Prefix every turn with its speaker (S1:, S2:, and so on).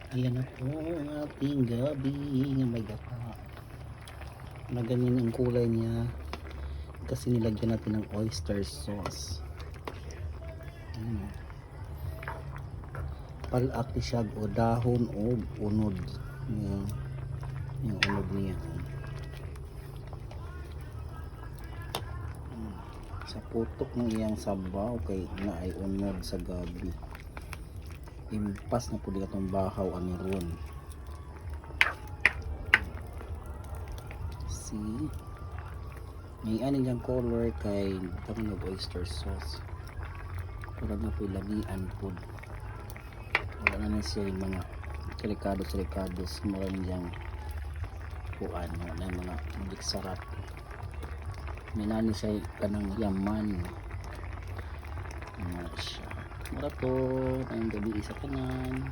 S1: Ayan na po ang ating gabi na may gata na ganyan ang kulay niya kasi nilagyan natin ng oyster sauce. Palaki siya o dahon o unod. Yung unod niya sa putok ng iyang sabaw kay na ay unod sa gabi. Impas na po di katong bahaw ani ron. See, may ano diyang color kay tawag ng oyster sauce para na po lamian po. Wala na siya yung mga krikados maraming diyang kuan na mga sarap. Minani siya kanang yaman siya. Mara po, tayong gabi isa kanan.